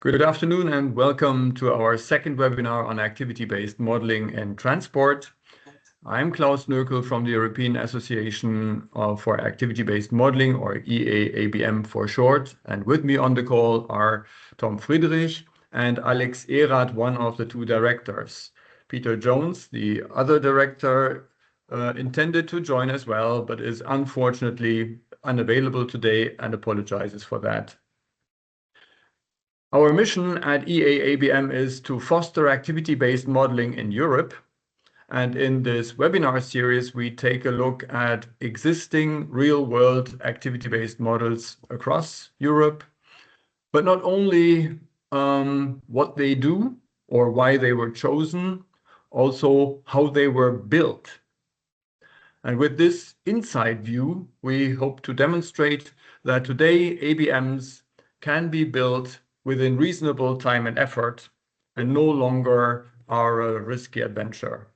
Good afternoon and welcome to our second webinar on activity-based modeling and transport. I'm Klaus Nökel from the European Association for Activity-Based Modeling, or EAABM for short. And with me on the call are Tom Friedrich and Alex Erath, one of the two directors. Peter Jones, the other director, intended to join as well, but is unfortunately unavailable today and apologizes for that. Our mission at EAABM is to foster activity-based modeling in Europe. And in this webinar series, we take a look at existing real-world activity-based models across Europe, but not only what they do or why they were chosen, also how they were built. And with this inside view, we hope to demonstrate that today ABMs can be built within reasonable time and effort, and no longer are a risky adventure.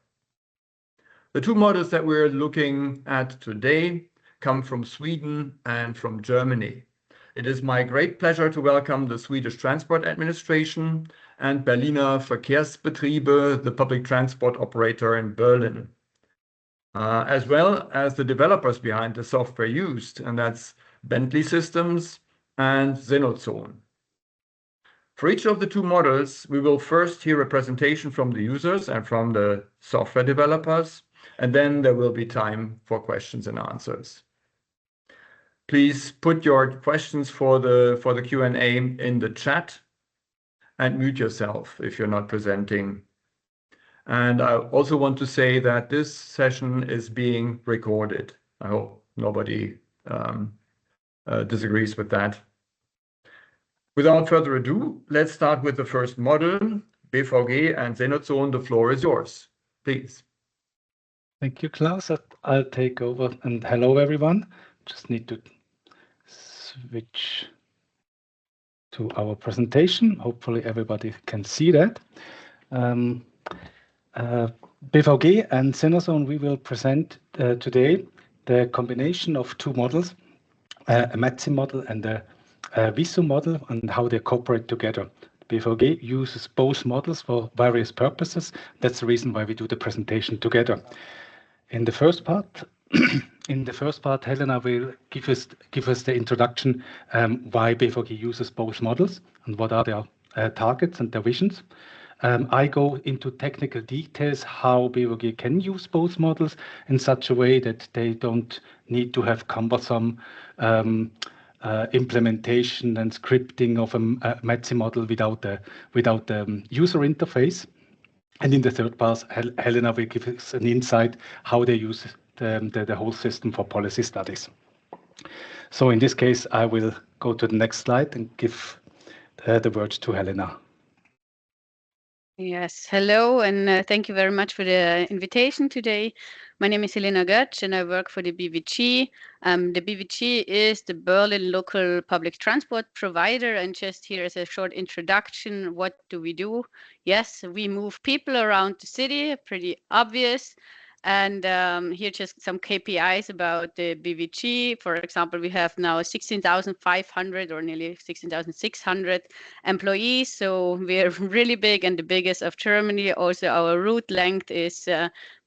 The two models that we're looking at today come from Sweden and from Germany. It is my great pleasure to welcome the Swedish Transport Administration and Berliner Verkehrsbetriebe, the public transport operator in Berlin, as well as the developers behind the software used, and that's Bentley Systems and Senozon. For each of the two models, we will first hear a presentation from the users and from the software developers, and then there will be time for questions and answers. Please put your questions for the Q&A in the chat and mute yourself if you're not presenting. And I also want to say that this session is being recorded. I hope nobody disagrees with that. Without further ado, let's start with the first model, BVG and Senozon. The floor is yours, please. Thank you, Klaus. I'll take over. And hello, everyone. Just need to switch to our presentation. Hopefully, everybody can see that. BVG and Senozon, we will present today the combination of two models, a MATSim model and a VISUM model, and how they cooperate together. BVG uses both models for various purposes. That's the reason why we do the presentation together. In the first part, Helena will give us the introduction why BVG uses both models and what are their targets and their visions. I go into technical details how BVG can use both models in such a way that they don't need to have cumbersome implementation and scripting of a MATSim model without the user interface. And in the third part, Helena will give us an insight how they use the whole system for policy studies. So in this case, I will go to the next slide and give the word to Helena. Yes, hello, and thank you very much for the invitation today. My name is Helena Götz, and I work for the BVG. The BVG is the Berlin local public transport provider, and just here as a short introduction, what do we do? Yes, we move people around the city, pretty obvious. And here just some KPIs about the BVG. For example, we have now 16,500 or nearly 16,600 employees. So we're really big and the biggest of Germany. Also, our route length is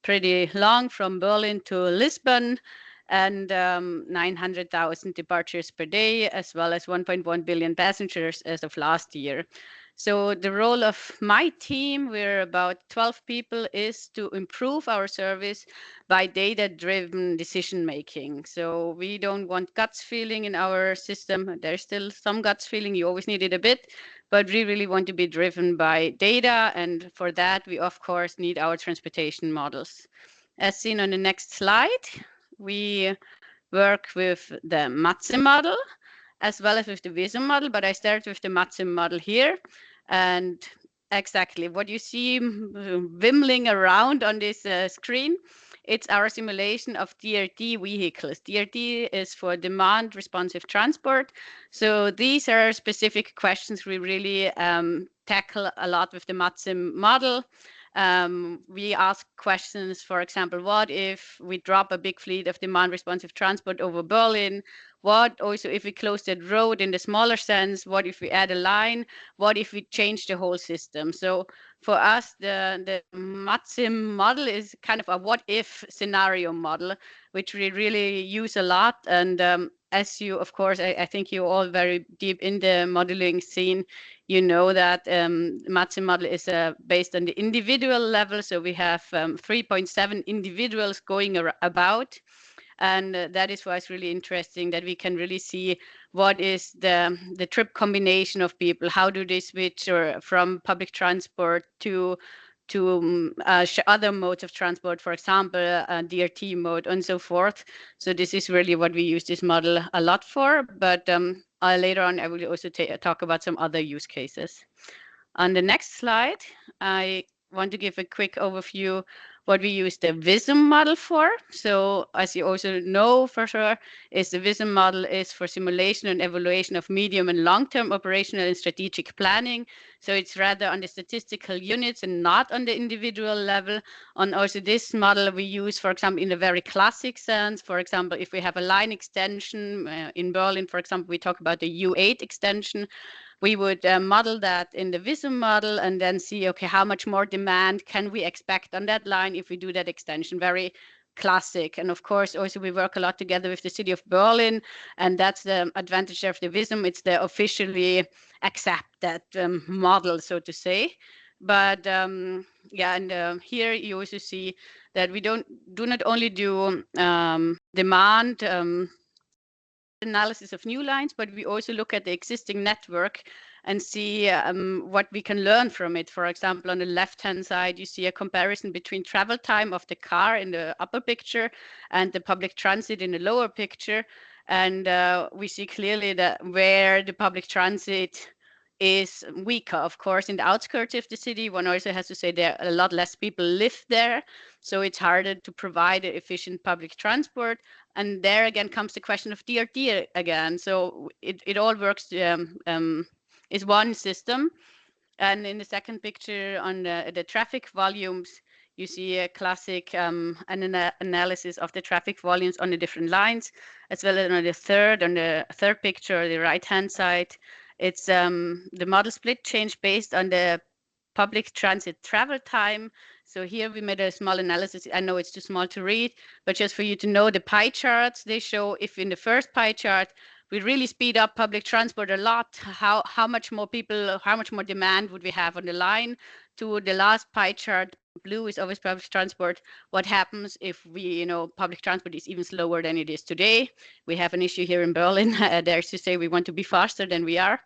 pretty long from Berlin to Lisbon, and 900,000 departures per day, as well as 1.1 billion passengers as of last year. So the role of my team, we're about 12 people, is to improve our service by data-driven decision-making. So we don't want guts feeling in our system. There's still some guts feeling, you always need it a bit, but we really want to be driven by data. And for that, we of course need our transportation models. As seen on the next slide, we work with the MATSim model, as well as with the VISUM model, but I start with the MATSim model here. And exactly what you see wimmling around on this screen, it's our simulation of DRT vehicles. DRT is for demand responsive transport. So these are specific questions we really tackle a lot with the MATSim model. We ask questions, for example, what if we drop a big fleet of demand responsive transport over Berlin? What also if we close that road in the smaller sense? What if we add a line? What if we change the whole system? So for us, the MATSim model is kind of a what if scenario model, which we really use a lot. And as you, of course, I think you're all very deep in the modeling scene. You know that MATSim model is based on the individual level. So we have 3.7 individuals going about. And that is why it's really interesting that we can really see what is the trip combination of people. How do they switch from public transport to other modes of transport, for example, DRT mode and so forth. So this is really what we use this model a lot for. But later on, I will also talk about some other use cases. On the next slide, I want to give a quick overview what we use the VISUM model for. So as you also know for sure, is the VISUM model is for simulation and evaluation of medium and long-term operational and strategic planning. So it's rather on the statistical units and not on the individual level. And also this model we use, for example, in a very classic sense. For example, if we have a line extension in Berlin, for example, we talk about the U8 extension. We would model that in the VISUM model and then see, okay, how much more demand can we expect on that line if we do that extension? Very classic. And of course, also we work a lot together with the city of Berlin, and that's the advantage of the VISUM. It's the officially accepted model, so to say. But yeah, and here you also see that we do not only do demand analysis of new lines, but we also look at the existing network and see what we can learn from it. For example, on the left-hand side, you see a comparison between travel time of the car in the upper picture and the public transit in the lower picture. And we see clearly that where the public transit is weaker, of course, in the outskirts of the city. One also has to say there are a lot less people live there, so it's harder to provide efficient public transport. And there again comes the question of DRT again. So it all works, is one system. And in the second picture on the traffic volumes, you see a classic analysis of the traffic volumes on the different lines, as well as on the third picture, the right-hand side. It's the model split change based on the public transit travel time. So here we made a small analysis. I know it's too small to read, but just for you to know the pie charts, they show if in the first pie chart, we really speed up public transport a lot, how much more people, how much more demand would we have on the line? To the last pie chart, blue is always public transport. What happens if we, public transport is even slower than it is today? We have an issue here in Berlin. There's to say we want to be faster than we are.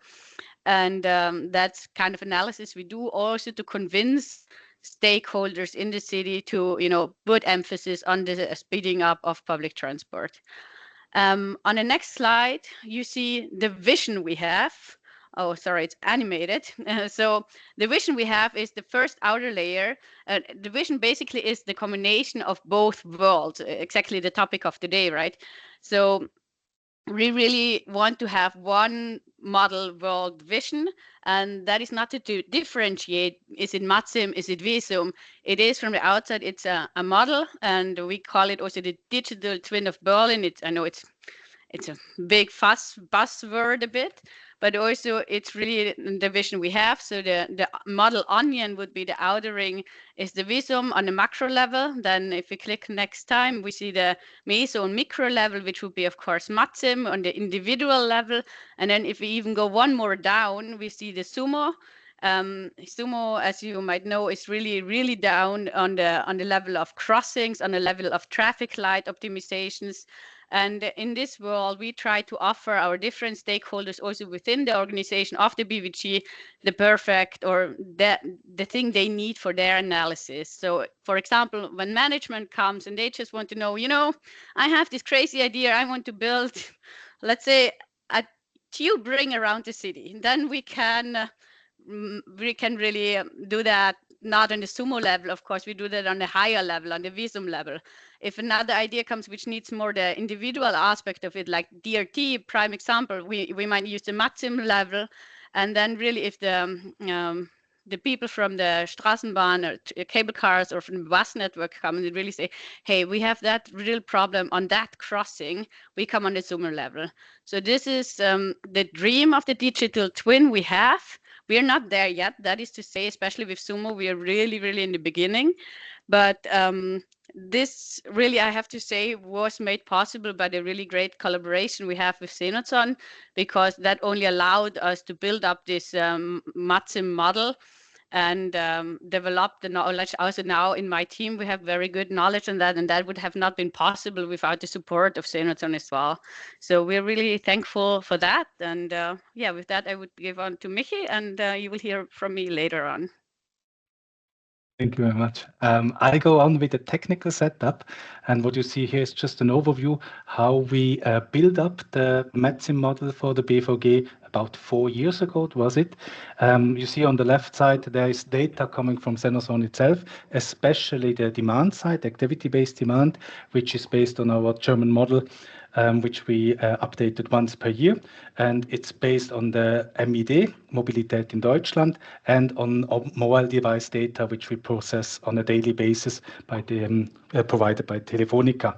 And that's kind of analysis we do also to convince stakeholders in the city to, put emphasis on the speeding up of public transport. On the next slide, you see the vision we have. Oh, sorry, it's animated. So the vision we have is the first outer layer. The vision basically is the combination of both worlds, exactly the topic of today, right? So we really want to have one model world vision, and that is not to differentiate, is it MATSim, is it VISUM? It is from the outside, it's a model, and we call it also the digital twin of Berlin. I know it's a big buzzword a bit, but also it's really the vision we have. So the model onion would be the outer ring is the VISUM on the macro level. Then if we click next time, we see the meso and micro level, which would be, of course, MATSim on the individual level. And then if we even go one more down, we see the SUMO. SUMO, as you might know, is really, really down on the level of crossings, on the level of traffic light optimizations. And in this world, we try to offer our different stakeholders also within the organization of the BVG the perfect or the thing they need for their analysis. So, for example, when management comes and they just want to know, I have this crazy idea. I want to build, let's say, a tube ring around the city. Then we can really do that. Not on the SUMO level, of course, we do that on the higher level, on the VISUM level. If another idea comes which needs more the individual aspect of it, like DRT, prime example, we might use the MATSIM level. And then really if the the people from the Straßenbahn or cable cars or from the bus network come and they really say, hey, we have that real problem on that crossing, we come on the Zoomer level. So this is the dream of the digital twin we have. We are not there yet. That is to say, especially with Sumo, we are really, really in the beginning. But this really, I have to say, was made possible by the really great collaboration we have with Senozon, because that only allowed us to build up this MATSim model and develop the knowledge. Also now in my team, we have very good knowledge on that, and that would have not been possible without the support of Senozon as well. So we're really thankful for that. And yeah, with that, I would give on to Michi, and you will hear from me later on. Thank you very much. I go on with the technical setup, and what you see here is just an overview how we build up the MATSim model for the BVG about 4 years ago, was it? You see on the left side there is data coming from Senozon itself, especially the demand side, activity-based demand, which is based on our German model, which we updated once per year, and it's based on the MID, Mobilität in Deutschland, and on mobile device data, which we process on a daily basis by the provided by Telefonica.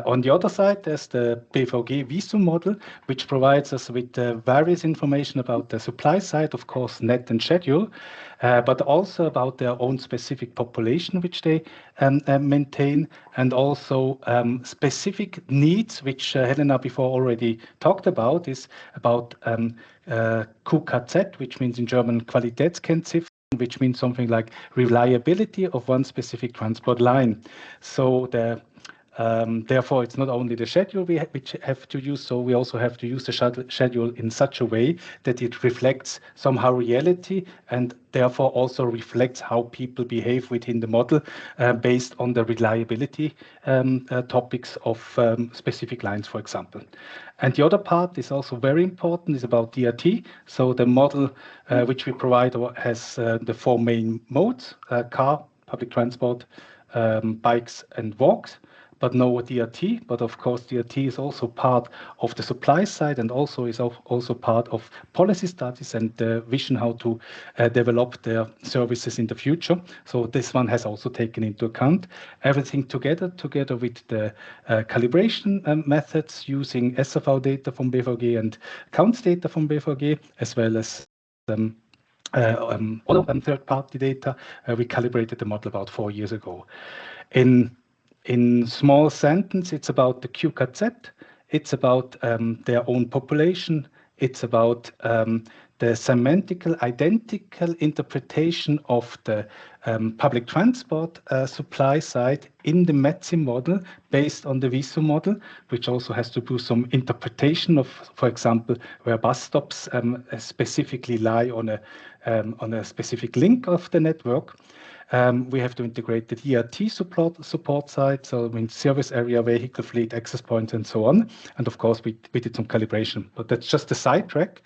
On the other side, there's the BVG VISUM model, which provides us with various information about the supply side, of course, net and schedule, but also about their own specific population, which they maintain, and also specific needs, which Helena before already talked about, is about QKZ, which means in German Qualitätskennziffer, which means something like reliability of one specific transport line. So therefore, it's not only the schedule which have to use, so we also have to use the schedule in such a way that it reflects somehow reality and therefore also reflects how people behave within the model based on the reliability topics of specific lines, for example. And the other part is also very important, is about DRT. So the model which we provide has the 4 main modes, car, public transport, bikes and walks, but no DRT. But of course, DRT is also part of the supply side and also is also part of policy studies and the vision how to develop their services in the future. So this one has also taken into account everything together with the calibration methods using SFV data from BVG and counts data from BVG, as well as other third-party data. We calibrated the model about 4 years ago. In small sentence, it's about the QKZ, it's about their own population, it's about the semantical identical interpretation of the public transport supply side in the MATSim model based on the VISUM model, which also has to do some interpretation of, for example, where bus stops specifically lie on a specific link of the network. We have to integrate the DRT support side, so I mean service area, vehicle fleet, access points, and so on. And of course, we did some calibration, but that's just a sidetrack.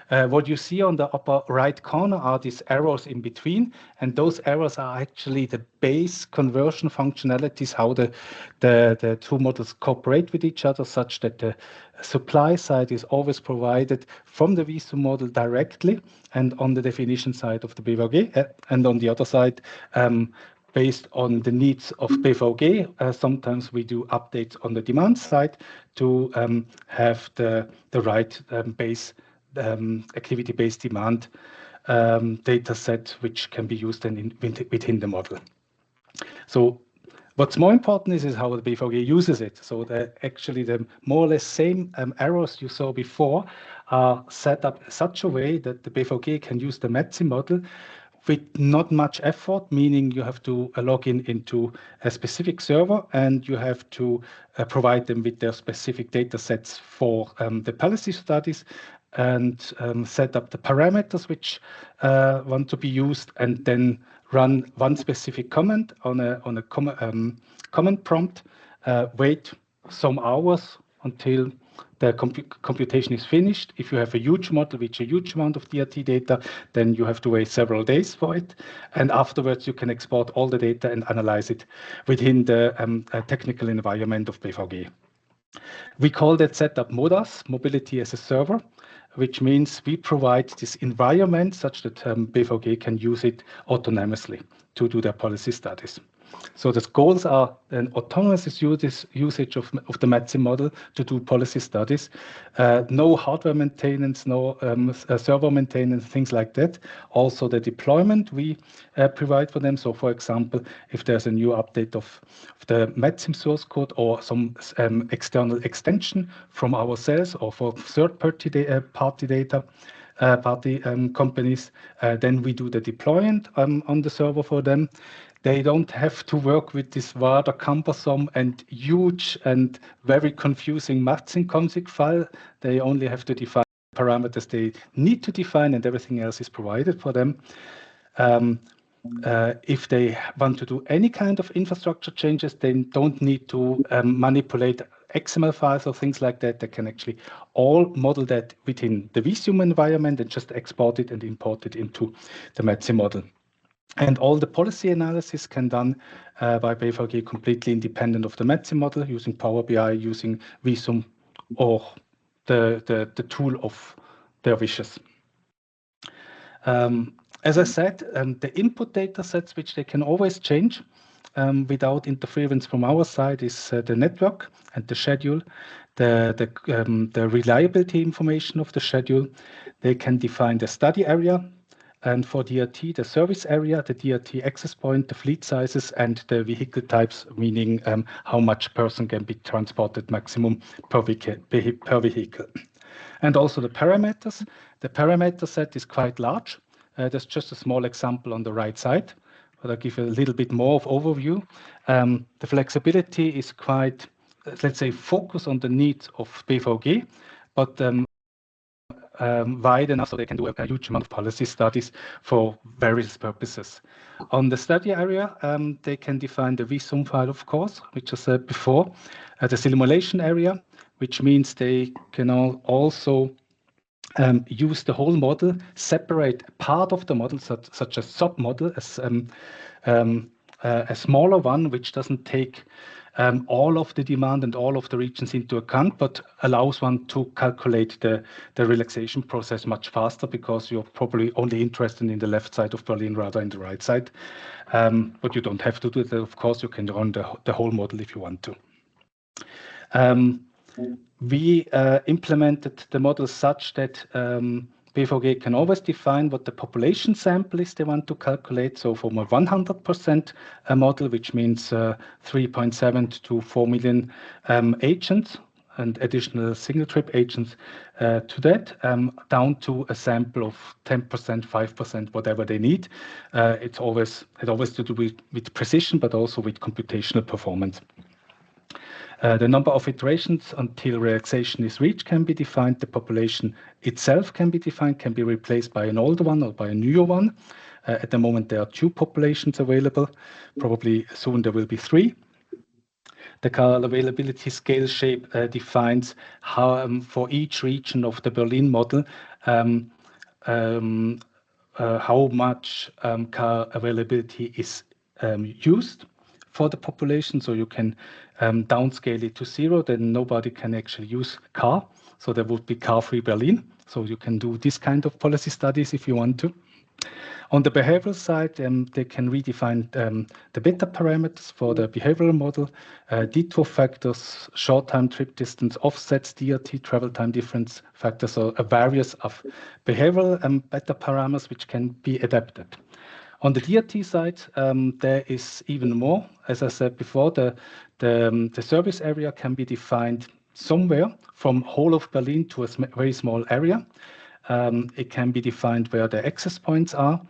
What you see on the upper right corner are these arrows in between, and those arrows are actually the base conversion functionalities, how the two models cooperate with each other, such that the supply side is always provided from the VISUM model directly and on the definition side of the BVG, and on the other side, based on the needs of BVG, sometimes we do updates on the demand side to have the right base activity-based demand data set, which can be used within the model. So what's more important is how the BVG uses it. So actually the more or less same arrows you saw before are set up such a way that the BVG can use the MATSim model with not much effort, meaning you have to log into a specific server and you have to provide them with their specific data sets for the policy studies and set up the parameters which want to be used, and then run one specific comment on a comment prompt, wait some hours until the computation is finished. If you have a huge model with a huge amount of DRT data, then you have to wait several days for it. And afterwards, you can export all the data and analyze it within the technical environment of BVG. We call that setup MODAS, Mobility as a Server, which means we provide this environment such that BVG can use it autonomously to do their policy studies. So the goals are an autonomous usage of the MATSim model to do policy studies, no hardware maintenance, no server maintenance, things like that. Also the deployment we provide for them. So for example, if there's a new update of the MATSim source code or some external extension from ourselves or for third-party data, companies, then we do the deployment on the server for them. They don't have to work with this rather cumbersome and huge and very confusing MATSim config file. They only have to define parameters they need to define, and everything else is provided for them. If they want to do any kind of infrastructure changes, they don't need to manipulate XML files or things like that. They can actually all model that within the VISUM environment and just export it and import it into the MATSim model. And all the policy analysis can done by BVG completely independent of the MATSim model, using Power BI, using VISUM, or the tool of their wishes. As I said, the input data sets, which they can always change without interference from our side, is the network and the schedule, the reliability information of the schedule. They can define the study area, and for DRT, the service area, the DRT access point, the fleet sizes, and the vehicle types, meaning how much person can be transported maximum per vehicle. And also the parameters. The parameter set is quite large. There's just a small example on the right side, but I'll give you a little bit more of overview. The flexibility is quite, let's say, focused on the needs of BVG, but wide enough so they can do a huge amount of policy studies for various purposes. On the study area, they can define the VISUM file, of course, which I said before, the simulation area, which means they can also use the whole model, separate part of the model, such as sub-model, as a smaller one, which doesn't take all of the demand and all of the regions into account, but allows one to calculate the relaxation process much faster, because you're probably only interested in the left side of Berlin rather than the right side. But you don't have to do that. Of course, you can run the whole model if you want to. We implemented the model such that BVG can always define what the population sample is they want to calculate. So from a 100% model, which means 3.7 to 4 million agents and additional single trip agents to that, down to a sample of 10%, 5%, whatever they need. It always to do with precision, but also with computational performance. The number of iterations until relaxation is reached can be defined. The population itself can be defined, can be replaced by an older one or by a newer one. At the moment, there are 2 populations available. Probably soon there will be 3. The car availability scale shape defines how, for each region of the Berlin model, how much car availability is used for the population. So you can downscale it to 0, then nobody can actually use car. So there would be car-free Berlin. So you can do this kind of policy studies if you want to. On the behavioral side, they can redefine the beta parameters for the behavioral model, detour factors, short time trip distance, offsets, DRT, travel time difference factors, so a various of behavioral beta parameters which can be adapted. On the DRT side, there is even more. As I said before, the service area can be defined somewhere from whole of Berlin to a very small area. It can be defined where the access points are.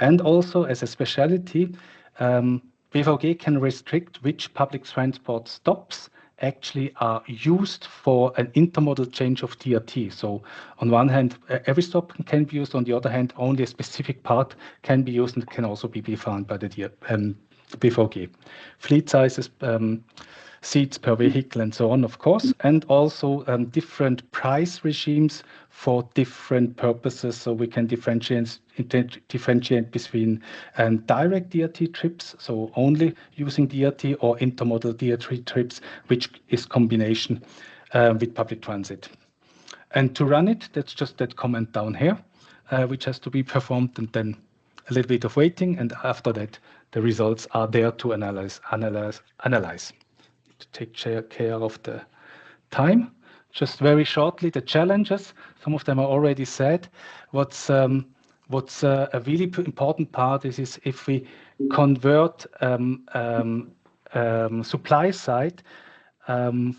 And also, as a specialty, BVG can restrict which public transport stops actually are used for an intermodal change of DRT. So on one hand, every stop can be used. On the other hand, only a specific part can be used and can also be defined by the BVG. Fleet sizes seats per vehicle and so on, of course, and also different price regimes for different purposes. So we can differentiate between direct DRT trips, so only using DRT, or intermodal DRT trips, which is combination with public transit. And to run it, that's just that comment down here, which has to be performed, and then a little bit of waiting, and after that, the results are there to analyze. To take care of the time. Just very shortly, the challenges. Some of them are already said. What's a really important part is if we convert supply side.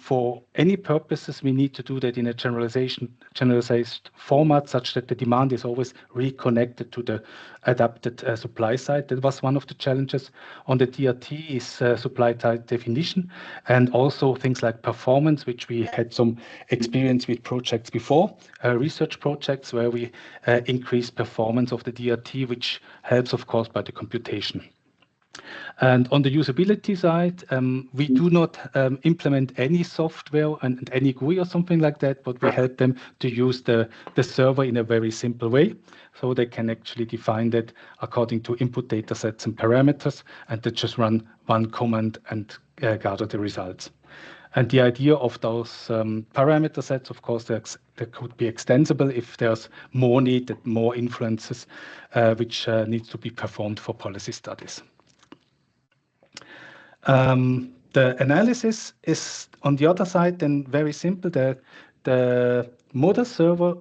For any purposes, we need to do that in a generalized format, such that the demand is always reconnected to the adapted supply side. That was one of the challenges. On the DRT is supply type definition, and also things like performance, which we had some experience with projects before, research projects where we increase performance of the DRT, which helps, of course, by the computation. And on the usability side, we do not implement any software and any GUI or something like that, but we help them to use the server in a very simple way. So they can actually define that according to input data sets and parameters, and they just run one command and gather the results. And the idea of those parameter sets, of course, they could be extensible if there's more need, more influences, which needs to be performed for policy studies. The analysis is on the other side then very simple. The model server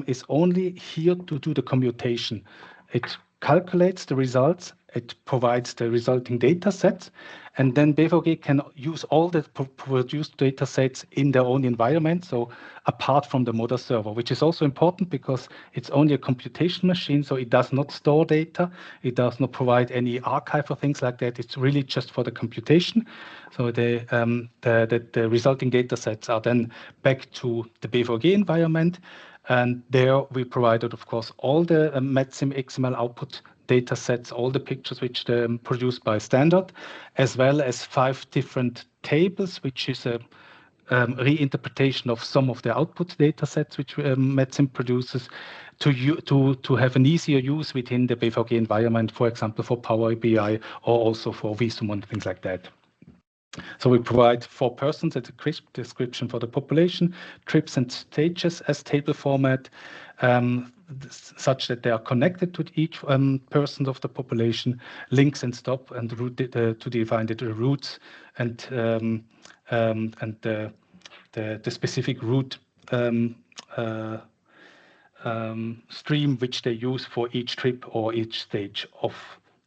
is only here to do the computation. It calculates the results, it provides the resulting data sets, and then BVG can use all the produced data sets in their own environment, so apart from the model server, which is also important because it's only a computation machine, so it does not store data, it does not provide any archive or things like that. It's really just for the computation. So the resulting data sets are then back to the BVG environment, and there we provided, of course, all the MATSim XML output data sets, all the pictures which are produced by standard, as well as 5 different tables, which is a reinterpretation of some of the output data sets which MATSim produces to have an easier use within the BVG environment, for example, for Power BI or also for VISUM and things like that. So we provide 4 persons as a crisp description for the population, trips and stages as table format, such that they are connected to each person of the population, links and stop and route to define the routes and the specific route stream which they use for each trip or each stage of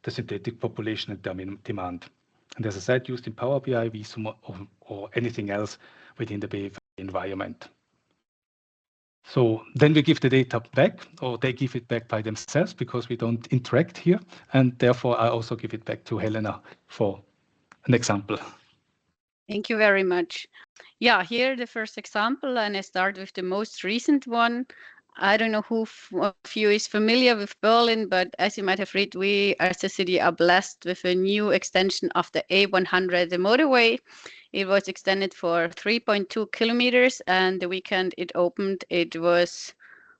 the synthetic population and demand. And as I said, used in Power BI, VISUM, or anything else within the BVG environment. So then we give the data back, or they give it back by themselves because we don't interact here. And therefore, I also give it back to Helena for an example. Thank you very much. Yeah, here the first example, and I start with the most recent one. I don't know who of you is familiar with Berlin, but as you might have read, we as a city are blessed with a new extension of the A100 motorway. It was extended for 3.2 kilometers, and the weekend it opened, it was,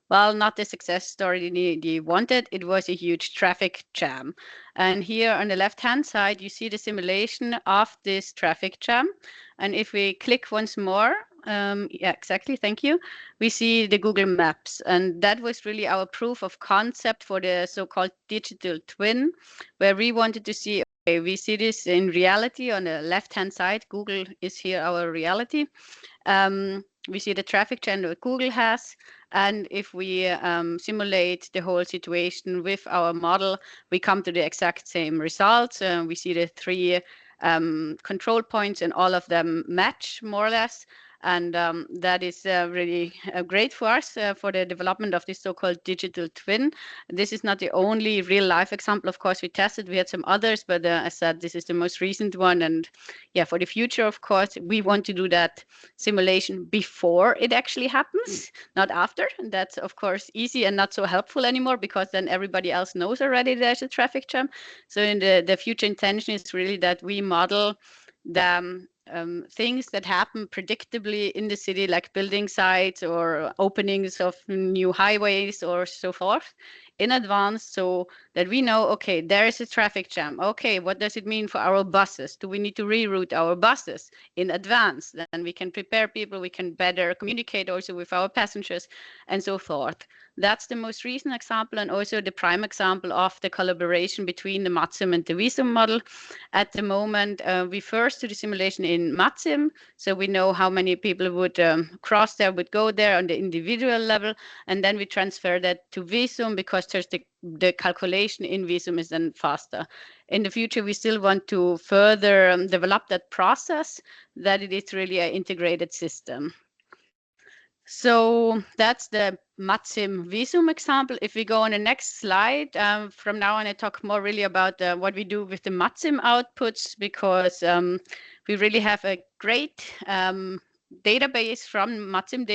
well, not the success story they wanted. It was a huge traffic jam. And here on the left-hand side, you see the simulation of this traffic jam. And if we click once more, yeah, exactly, thank you. We see the Google Maps, and that was really our proof of concept for the so-called digital twin, where we wanted to see, okay, we see this in reality on the left-hand side. Google is here our reality. We see the traffic jam that Google has, and if we simulate the whole situation with our model, we come to the exact same results. We see the 3 control points, and all of them match more or less. And that is really great for us for the development of this so-called digital twin. This is not the only real-life example. Of course, we tested, we had some others, but as I said, this is the most recent one. And yeah, for the future, of course, we want to do that simulation before it actually happens, not after. And that's, of course, easy and not so helpful anymore, because then everybody else knows already there's a traffic jam. So in the future intention is really that we model the things that happen predictably in the city, like building sites or openings of new highways or so forth, in advance, so that we know, okay, there is a traffic jam. Okay, what does it mean for our buses? Do we need to reroute our buses in advance? Then we can prepare people, we can better communicate also with our passengers and so forth. That's the most recent example, and also the prime example of the collaboration between the MATSim and the VISUM model. At the moment, we first do the simulation in MATSim, so we know how many people would cross there, would go there on the individual level, and then we transfer that to VISUM because there's the calculation in VISUM is then faster. In the future, we still want to further develop that process, that it is really an integrated system. So that's the MATSim VISUM example. If we go on the next slide, from now on I talk more really about what we do with the MATSim outputs, because we really have a great database from MATSim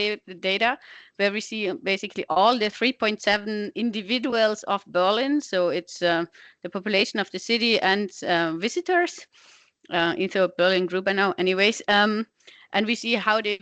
data, where we see basically all the 3.7 individuals of Berlin. So it's the population of the city and visitors into a Berlin group by now anyways. And we see how they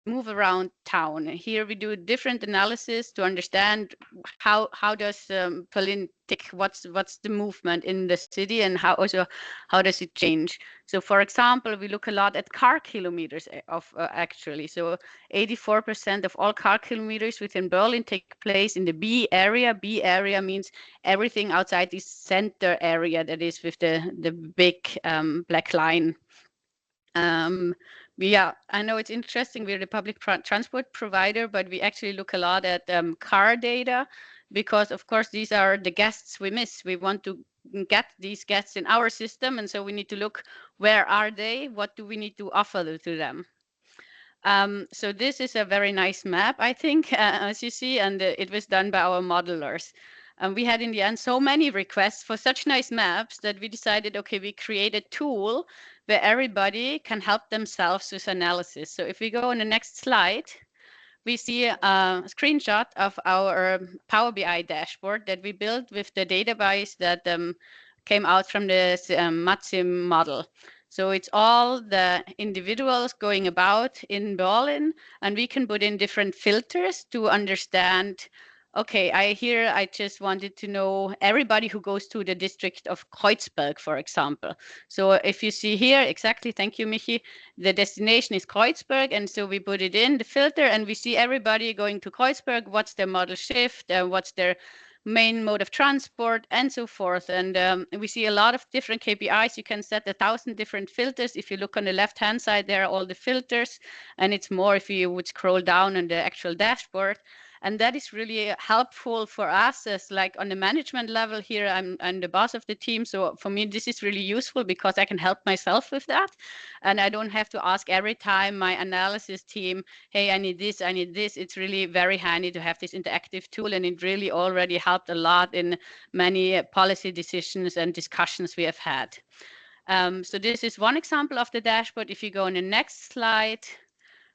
move around town. Here we do different analysis to understand how does Berlin tick, what's the movement in the city, and how does it change. So for example, we look a lot at car kilometers of actually. So 84% of all car kilometers within Berlin take place in the B area. B area means everything outside this center area that is with the big black line. Yeah, I know it's interesting. We're the public transport provider, but we actually look a lot at car data, because of course these are the guests we miss. We want to get these guests in our system, and so we need to look, where are they? What do we need to offer to them? So this is a very nice map, I think, as you see, and it was done by our modelers. We had in the end so many requests for such nice maps that we decided, okay, we create a tool where everybody can help themselves with analysis. So if we go on the next slide, we see a screenshot of our Power BI dashboard that we built with the database that came out from the MATSim model. So it's all the individuals going about in Berlin, and we can put in different filters to understand, okay, I just wanted to know everybody who goes to the district of Kreuzberg, for example. So if you see here, exactly, thank you, Michi, the destination is Kreuzberg, and so we put it in the filter, and we see everybody going to Kreuzberg, what's their model shift, what's their main mode of transport, and so forth. And we see a lot of different KPIs. You can set 1,000 different filters. If you look on the left-hand side, there are all the filters, and it's more if you would scroll down on the actual dashboard. And that is really helpful for us, as like on the management level here, I'm the boss of the team. So for me, this is really useful because I can help myself with that. And I don't have to ask every time my analysis team, hey, I need this, I need this. It's really very handy to have this interactive tool. And it really already helped a lot in many policy decisions and discussions we have had. So this is one example of the dashboard. If you go on the next slide,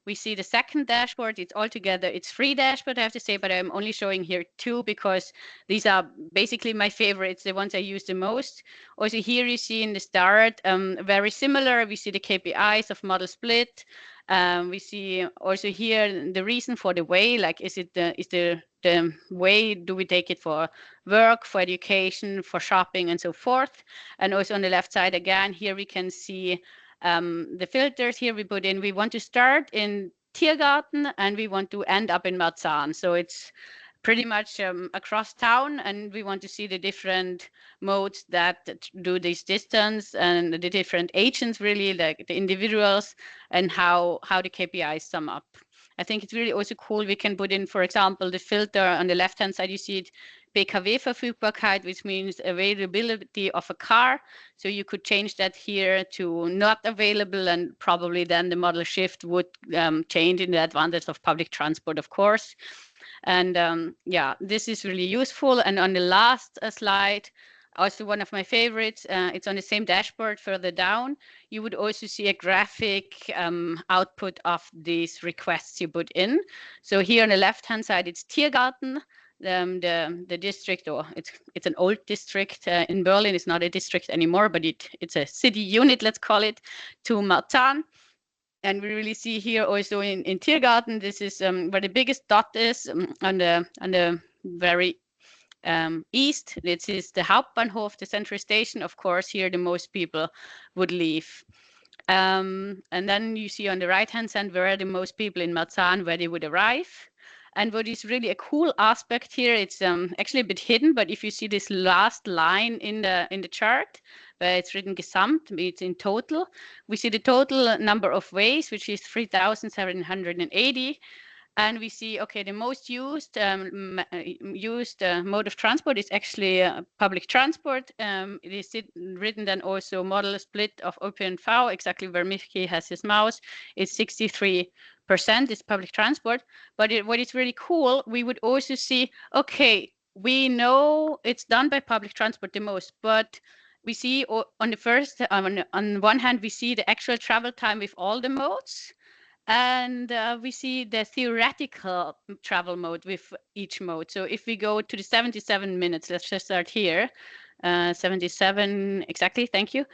we see the second dashboard. It's free dashboard, I have to say, but I'm only showing here 2 because these are basically my favorites, the ones I use the most. Also here you see in the start, very similar. We see the KPIs of model split. We see also here the reason for the way, like is the way, do we take it for work, for education, for shopping, and so forth. And also on the left side again, here we can see the filters. Here we put in, we want to start in Tiergarten and we want to end up in Marzahn. So it's pretty much across town, and we want to see the different modes that do this distance and the different agents, really, like the individuals, and how the KPIs sum up. I think it's really also cool. We can put in, for example, the filter on the left-hand side, you see it, PKW-Verfügbarkeit, which means availability of a car. So you could change that here to not available, and probably then the model shift would change in the advantage of public transport, of course. And yeah, this is really useful. And on the last slide, also one of my favorites, it's on the same dashboard further down. You would also see a graphic output of these requests you put in. So here on the left-hand side, it's Tiergarten. the district, or it's an old district in Berlin. It's not a district anymore, but it's a city unit, let's call it, to Marzahn. And we really see here also in Tiergarten, this is where the biggest dot is on the very east. This is the Hauptbahnhof, the central station. Of course, here the most people would leave. And then you see on the right-hand side where the most people in Marzahn, where they would arrive. And what is really a cool aspect here, it's actually a bit hidden, but if you see this last line in the chart, where it's written Gesamt, it's in total, we see the total number of ways, which is 3,780. And we see, okay, the most used mode of transport is actually public transport. It is written then also model split of ÖPNV, exactly where Michi has his mouse, is 63% is public transport. But what is really cool, we would also see, okay, we know it's done by public transport the most, but we see on the first, on one hand, we see the actual travel time with all the modes. And we see the theoretical travel mode with each mode. So if we go to the 77 minutes, let's just start here. 77, exactly, thank you.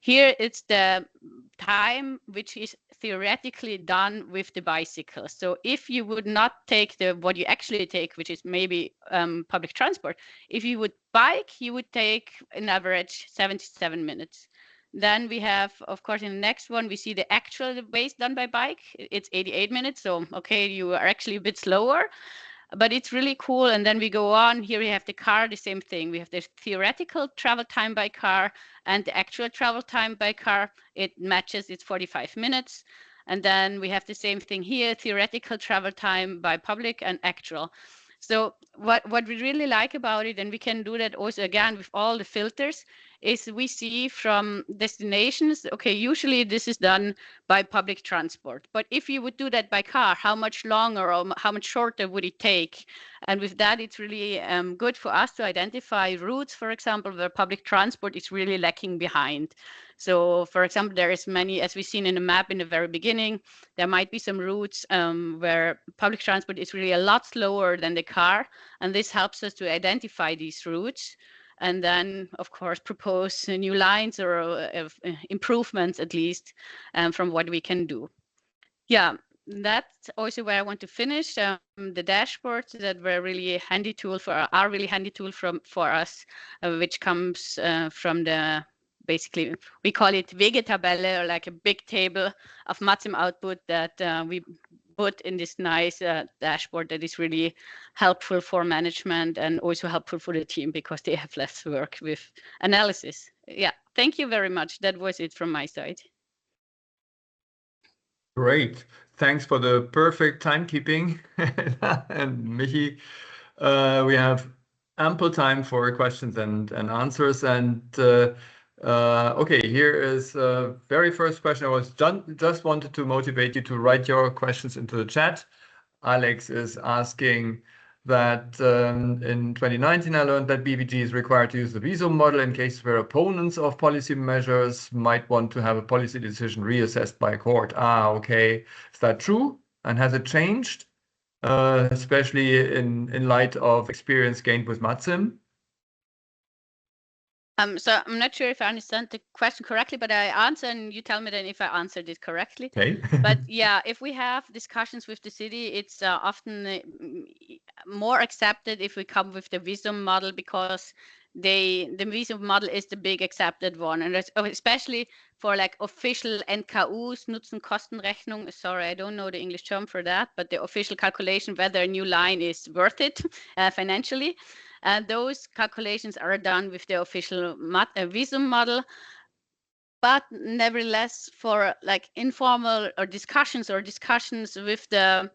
Here it's the time which is theoretically done with the bicycle. So if you would not take what you actually take, which is maybe public transport, if you would bike, you would take an average 77 minutes. Then we have, of course, in the next one, we see the actual ways done by bike. It's 88 minutes. So, okay, you are actually a bit slower, but it's really cool. And then we go on. Here we have the car, the same thing. We have the theoretical travel time by car and the actual travel time by car. It matches, it's 45 minutes. And then we have the same thing here, theoretical travel time by public and actual. So what we really like about it, and we can do that also again with all the filters, is we see from destinations, okay, usually this is done by public transport. But if you would do that by car, how much longer or how much shorter would it take? And with that, it's really good for us to identify routes, for example, where public transport is really lacking behind. So, for example, there is many, as we've seen in the map in the very beginning, there might be some routes where public transport is really a lot slower than the car. And this helps us to identify these routes. And then, of course, propose new lines or improvements, at least, from what we can do. Yeah, that's also where I want to finish. The dashboards that were really a handy tool for us, which comes from the, basically, we call it Wegetabelle, or like a big table of MATSim output that we put in this nice dashboard that is really helpful for management and also helpful for the team because they have less work with analysis. Yeah, thank you very much. That was it from my side. Great. Thanks for the perfect timekeeping. And Michi, we have ample time for questions and answers. And okay, here is very first question. I was just wanted to motivate you to write your questions into the chat. Alex is asking that in 2019, I learned that BVG is required to use the VISUM-Modell in cases where opponents of policy measures might want to have a policy decision reassessed by a court. Ah, okay. Is that true? And has it changed, especially in light of experience gained with MATSim? So I'm not sure if I understand the question correctly, but I answer and you tell me then if I answered it correctly. Okay. But yeah, if we have discussions with the city, it's often more accepted if we come with the VISUM-Modell because the VISUM-Modell is the big accepted one. And especially for like official NKUs, Nutzen-Kosten-Rechnung. Sorry, I don't know the English term for that, but the official calculation whether a new line is worth it financially. Those calculations are done with the official VISUM-Modell. But nevertheless, for like informal or discussions with the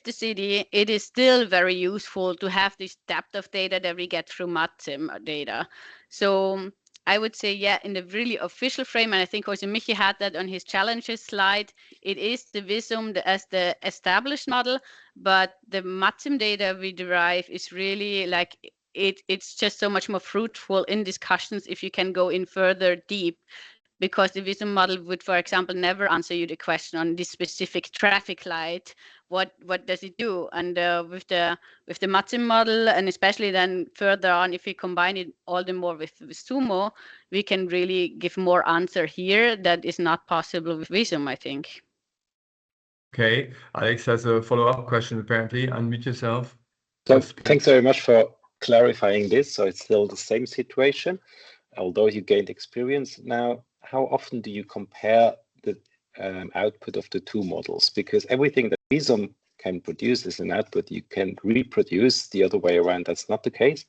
city, it is still very useful to have this depth of data that we get through MATSim data. So I would say, yeah, in the really official frame, and I think also Michi had that on his challenges slide, it is the VISUM as the established model, but the MATSim data we derive is really like, it's just so much more fruitful in discussions if you can go in further deep. Because the VISUM-Modell would, for example, never answer you the question on this specific traffic light, what does it do? And with the MATSim model, and especially then further on, if we combine it all the more with Sumo, we can really give more answer here that is not possible with VISUM, I think. Okay, Alex has a follow-up question apparently. Unmute yourself. So thanks very much for clarifying this. So it's still the same situation, although you gained experience. Now, how often do you compare the output of the two models? Because everything that VISUM can produce is an output you can reproduce. The other way around, that's not the case.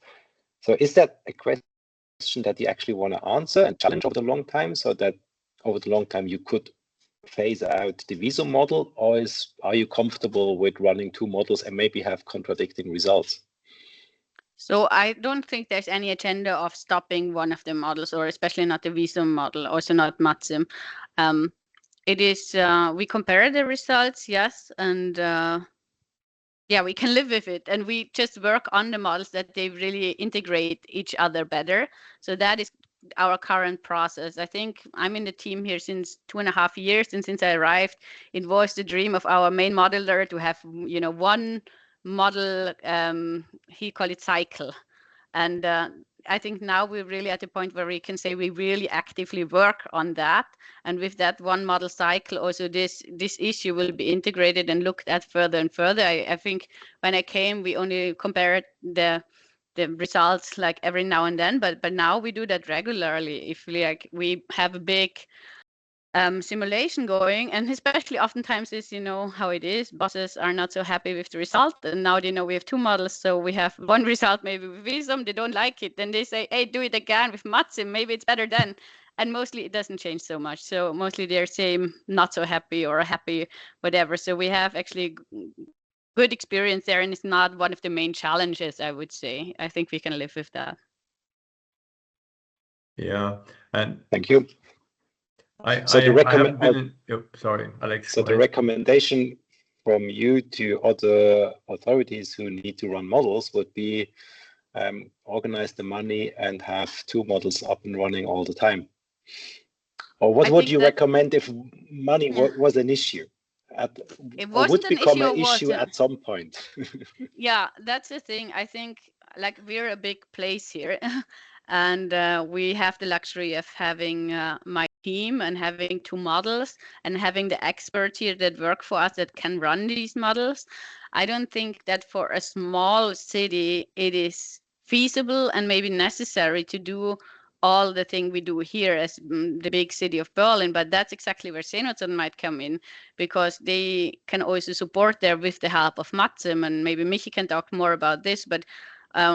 So is that a question that you actually want to answer and challenge over the long time, so that over the long time you could phase out the VISUM model, or are you comfortable with running two models and maybe have contradicting results? So I don't think there's any agenda of stopping one of the models, or especially not the VISUM model, also not MATSim. It is, we compare the results, yes, and yeah, we can live with it, and we just work on the models that they really integrate each other better. So that is our current process. I think I'm in the team here since 2.5 years, and since I arrived, it was the dream of our main modeler to have, you know, one model, he called it cycle. And I think now we're really at the point where we can say we really actively work on that. And with that one model cycle, also this issue will be integrated and looked at further and further. I think when I came, we only compared the results like every now and then, but now we do that regularly. If we have a big simulation going, and especially oftentimes is, you know how it is, bosses are not so happy with the result, and now they know we have two models, so we have one result maybe with VISUM, they don't like it, then they say, hey, do it again with MATSim, maybe it's better then. And mostly it doesn't change so much, so mostly they're saying not so happy or happy, whatever. So we have actually good experience there, and it's not one of the main challenges, I would say. I think we can live with that. Yeah, and thank you. Sorry, Alex. So the recommendation from you to other authorities who need to run models would be organize the money and have two models up and running all the time. Or what would you recommend if money was an issue? It wasn't would become an issue at some point. Yeah, that's the thing. I think like we're a big place here. And we have the luxury of having my team and having two models and having the experts here that work for us that can run these models. I don't think that for a small city, it is feasible and maybe necessary to do all the thing we do here as the big city of Berlin, but that's exactly where Senozon might come in, because they can also support there with the help of MATSim, and maybe Michi can talk more about this, but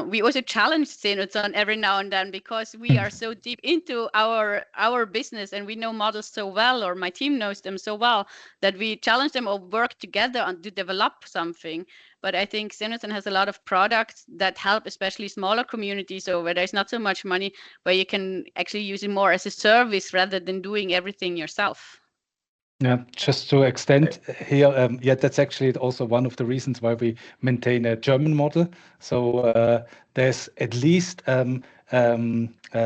we also challenge Senozon every now and then, because we are so deep into our business and we know models so well, or my team knows them so well, that we challenge them or work together on to develop something. But I think Senozon has a lot of products that help especially smaller communities, so where there's not so much money, where you can actually use it more as a service rather than doing everything yourself. Yeah, just to extend here, yeah, that's actually also one of the reasons why we maintain a German model. So there's at least a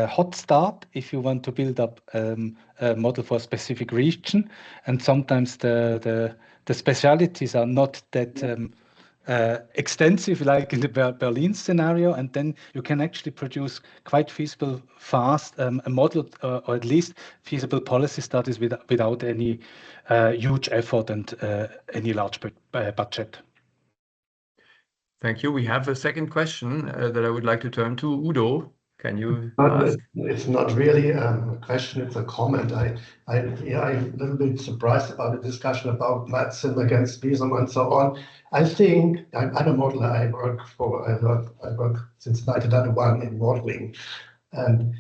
hot start if you want to build up a model for a specific region, and sometimes the specialities are not that extensive, like in the Berlin scenario, and then you can actually produce quite feasible, fast a model, or at least feasible policy studies without any huge effort and any large budget. Thank you. We have a second question that I would like to turn to Udo. Can you ask? It's not really a question, it's a comment. I'm a little bit surprised about the discussion about MATSim against VISUM and so on. I think I'm a modeler. I work since 1991 in modeling, and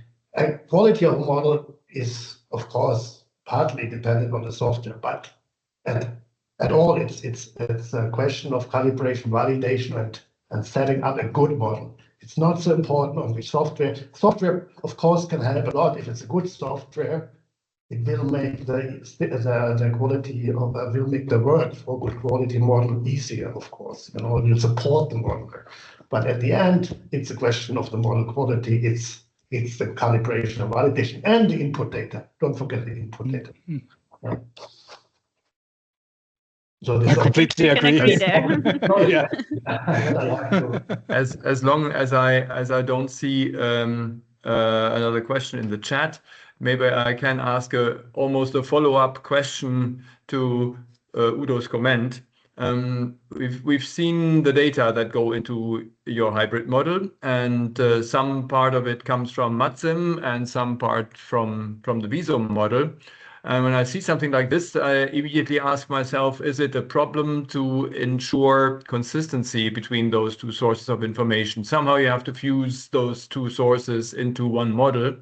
quality of model is, of course, partly dependent on the software, but at all it's a question of calibration, validation, and setting up a good model. It's not so important on the software. Software, of course, can help a lot. If it's a good software, it will make the quality of will make the work for good quality model easier. Of course, you know, it will support the modeler. But at the end, it's a question of the model quality. It's the calibration and validation and the input data. Don't forget the input data. Mm-hmm. Yeah. So I completely agree. Can agree there. Yeah. As long as I don't see another question in the chat, maybe I can ask almost a follow-up question to Udo's comment. We've seen the data that go into your hybrid model, and some part of it comes from MATSim and some part from the VISUM model. And when I see something like this, I immediately ask myself, is it a problem to ensure consistency between those two sources of information? Somehow you have to fuse those two sources into one model.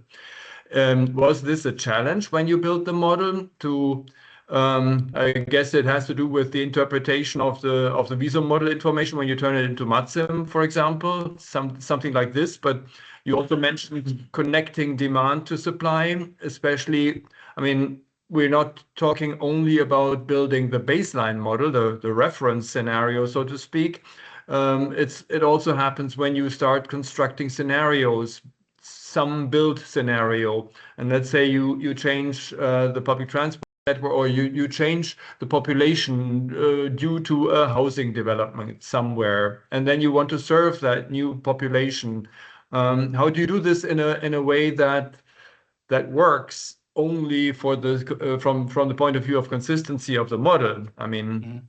Was this a challenge when you built the model to I guess it has to do with the interpretation of the VISUM model information when you turn it into MATSim, for example, something like this. But you also mentioned connecting demand to supply, especially. I mean, we're not talking only about building the baseline model, the reference scenario, so to speak. It also happens when you start constructing scenarios, some build scenario, and let's say you change the public transport network, or you change the population due to a housing development somewhere, and then you want to serve that new population. How do you do this in a way that works only for the from the point of view of consistency of the model? I mean,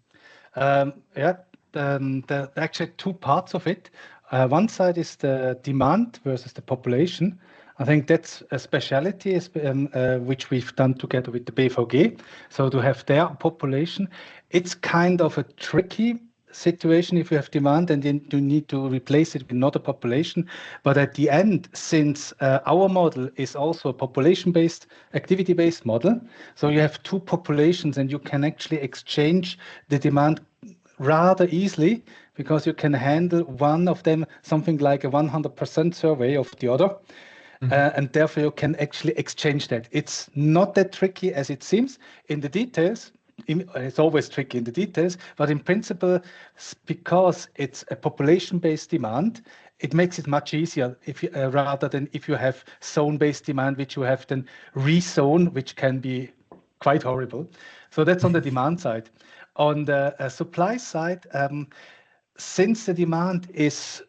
yeah, there are actually two parts of it. One side is the demand versus the population. I think that's a speciality which we've done together with the BVG. So to have their population, it's kind of a tricky situation if you have demand and then you need to replace it with another population. But at the end, since our model is also a population-based, activity-based model, so you have two populations and you can actually exchange the demand rather easily because you can handle one of them, something like a 100% survey of the other. And therefore you can actually exchange that. It's not that tricky as it seems in the details. It's always tricky in the details, but in principle, because it's a population-based demand, it makes it much easier if you, rather than if you have zone-based demand, which you have then rezone, which can be quite horrible. So that's on the demand side. On the supply side, since the demand is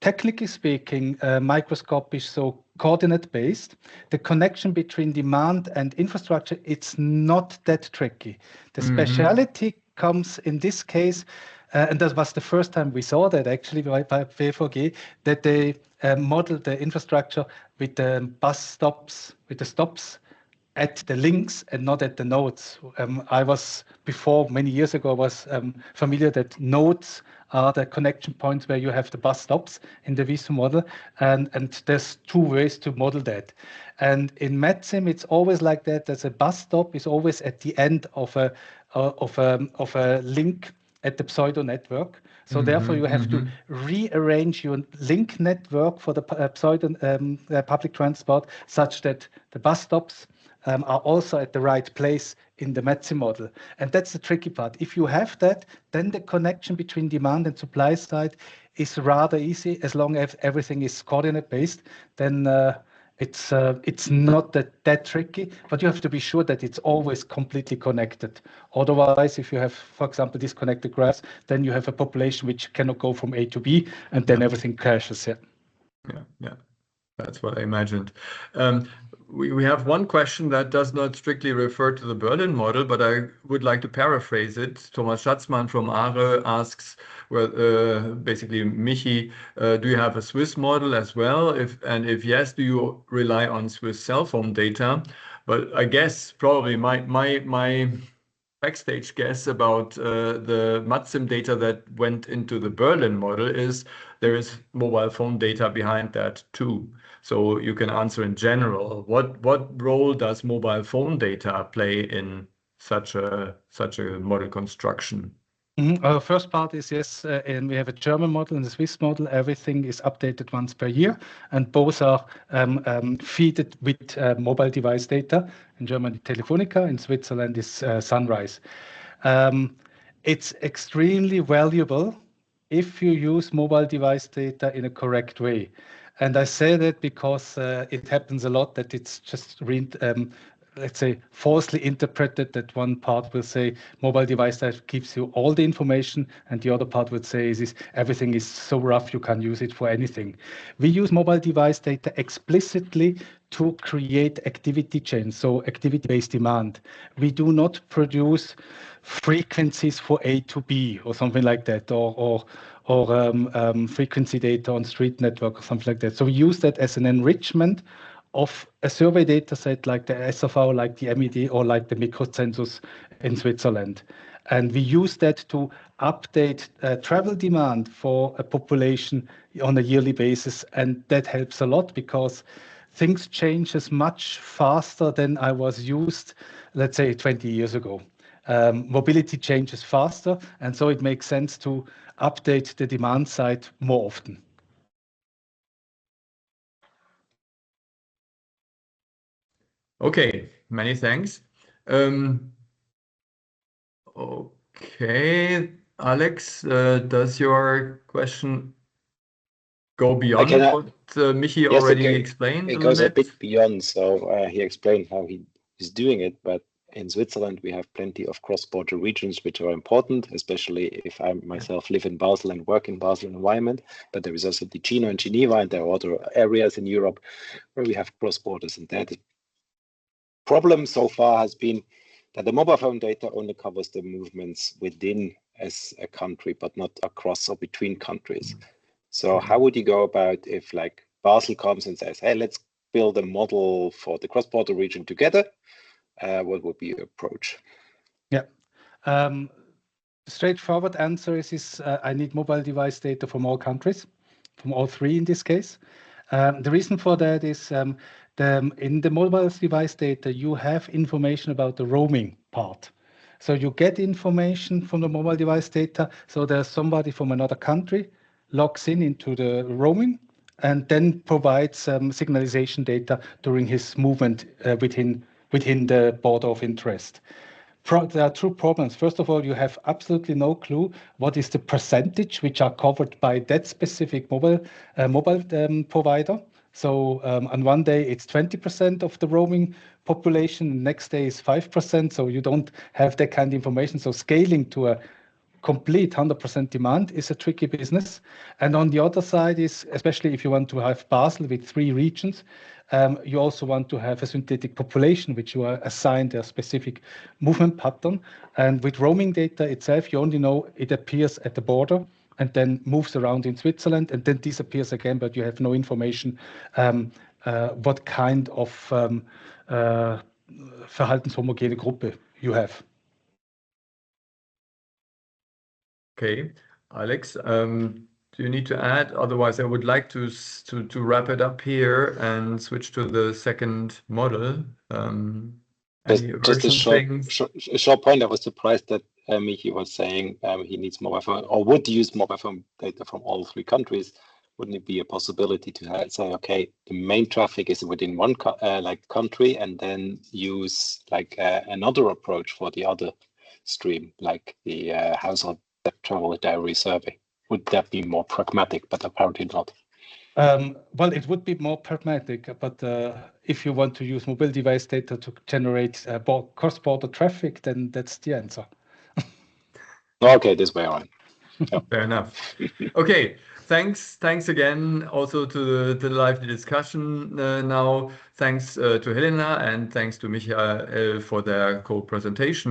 technically speaking microscopic, so coordinate-based, the connection between demand and infrastructure, it's not that tricky. The speciality comes in this case, and that was the first time we saw that actually by BVG, that they modeled the infrastructure with the bus stops, with the stops at the links and not at the nodes. I was before, many years ago, was familiar that nodes are the connection points where you have the bus stops in the VISUM model, and there's two ways to model that. And in MATSim, it's always like that. There's a bus stop is always at the end of a link at the pseudo network. So therefore, you have to rearrange your link network for the pseudo public transport such that the bus stops are also at the right place in the MATSim model. And that's the tricky part. If you have that, then the connection between demand and supply side is rather easy as long as everything is coordinate based. Then it's not that tricky, but you have to be sure that it's always completely connected. Otherwise, if you have, for example, disconnected graphs, then you have a population which cannot go from A to B, and then everything crashes. Yeah. That's what I imagined. We have one question that does not strictly refer to the Berlin model, but I would like to paraphrase it. Thomas Schatzmann from ARE asks, well, basically, Michi, do you have a Swiss model as well? If yes, do you rely on Swiss cell phone data? But I guess probably my backstage guess about the MATSim data that went into the Berlin model is there is mobile phone data behind that too. So you can answer in general, what role does mobile phone data play in such a model construction? Our first part is yes, and we have a German model and a Swiss model. Everything is updated once per year, and both are fed with mobile device data. In Germany, Telefonica. In Switzerland, is Sunrise. It's extremely valuable if you use mobile device data in a correct way. And I say that because it happens a lot that it's just let's say, falsely interpreted, that one part will say mobile device that gives you all the information, and the other part would say is everything is so rough you can use it for anything. We use mobile device data explicitly to create activity chains, so activity-based demand. We do not produce frequencies for A to B or something like that, or frequency data on street network or something like that. So we use that as an enrichment of a survey data set like the SFR, like the MED, or like the microcensus in Switzerland. And we use that to update travel demand for a population on a yearly basis. And that helps a lot because things change as much faster than I was used, let's say, 20 years ago. Mobility changes faster, and so it makes sense to update the demand side more often. Okay, many thanks. Okay, Alex, does your question go beyond what Michi already explained? It goes a bit beyond. So he explained how he is doing it, but in Switzerland, we have plenty of cross-border regions which are important, especially if I myself live in Basel and work in Basel environment. But there is also Ticino and Geneva, and there are other areas in Europe where we have cross-borders. And that problem so far has been that the mobile phone data only covers the movements within as a country, but not across or between countries. So how would you go about if like Basel comes and says, hey, let's build a model for the cross-border region together? What would be your approach? Yeah, straightforward answer is I need mobile device data from all countries, from all three in this case. The reason for that is in the mobile device data, you have information about the roaming part. So you get information from the mobile device data. So there's somebody from another country logs into the roaming and then provides signalization data during his movement within the border of interest. There are two problems. First of all, you have absolutely no clue what is the percentage which are covered by that specific mobile provider. So on one day, it's 20% of the roaming population. Next day is 5%. So you don't have that kind of information. So scaling to a complete 100% demand is a tricky business. And on the other side is, especially if you want to have Basel with 3 regions, you also want to have a synthetic population, which you are assigned a specific movement pattern. And with roaming data itself, you only know it appears at the border and then moves around in Switzerland and then disappears again, but you have no information what kind of verhaltenshomogene Gruppe you have. Okay, Alex, do you need to add? Otherwise, I would like to wrap it up here and switch to the second model. Just a short point. I was surprised that Michi was saying he needs mobile phone or would use mobile phone data from all 3 countries. Wouldn't it be a possibility to say, okay, the main traffic is within one country, and then use like another approach for the other stream, like the household travel diary survey? Would that be more pragmatic? But apparently not. Well, it would be more pragmatic, but if you want to use mobile device data to generate cross-border traffic, then that's the answer. Okay, this way on. Yeah. Fair enough. Okay, thanks again also to the lively discussion now. Thanks to Helena and thanks to Michael for their co-presentation.